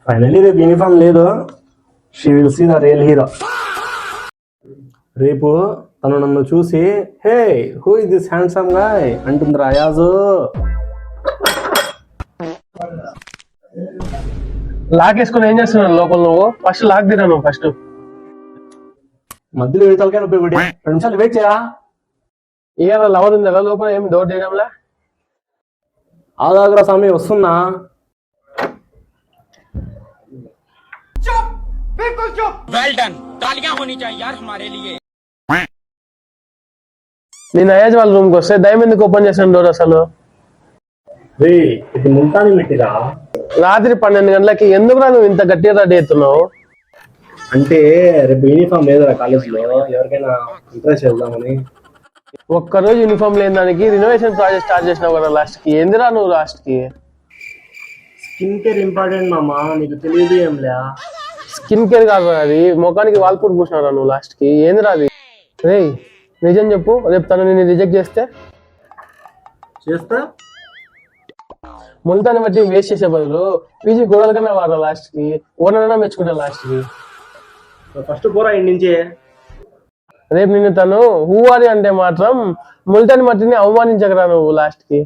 Finally రేపు uniform లేదు. She will see the real hero. రేపు తను నన్ను చూసి hey who is this handsome guy అంటుంది రాయాజు. లాక్ వేసుకుని ఏం చేస్తున్నావు లోపల? నువ్వు ఫస్ట్ లాక్ దిరా. నువ్వు ఫస్ట్ మధ్యలో తలకాయ నొప్పి ఒకటి 2 నిమిషాలు వెయిట్ చేయరా. ఇవాళ లవర్ ఉంది కదా లోపల, ఏమి డోర్ చేయడంలా? ఆదాగ్ర స్వామి వస్తున్నా. నేను అయాజ్ వాళ్ళ రూమ్ కి వస్తే దయం ఎందుకు ఓపెన్ చేసాను డోర్ అసలు? ఇది ముంతాని పెట్టిరా. రాత్రి 12 గంటలకి ఎందుకు నువ్వు ఇంత గట్టిగా రెడీ అవుతున్నావు? అంటే రేపు యూనిఫామ్ లేదురా కాలేజీలో, ఎవరికైనా ఇంప్రెస్ చేద్దామని. ఒక్కరోజు యూనిఫామ్ లేని దానికి రినోవేషన్ ప్రాజెక్ట్ స్టార్ట్ చేసినావు కదా లాస్ట్ కి. ఏందిరా నువ్వు లాస్ట్ కి? స్కిన్ కేర్ ఇంపార్టెంట్ మామా, నీకు తెలియదు ఏంలే. స్కిన్ కేర్ కాదు అది, ముఖానికి వాల్పూర్ పూసినారా నువ్వు లాస్ట్ కి. ఏందిరా అది? రే నిజం చెప్పు, రేపు తను నిన్ను రిజెక్ట్ చేస్తే ముల్తాన్ని బట్టి వేస్ట్ చేసే బదులు పీజీ గోడల కన్నా వారా లాస్ట్ కి. ఓనరైనా మెచ్చుకుంటా లాస్ట్ కి. ఫస్ట్ పోరా ఇంటి నుంచే. రేపు నిన్ను తను హూ అని అంటే మాత్రం ముల్తాని మట్టిని అవమానించగరా నువ్వు లాస్ట్ కి.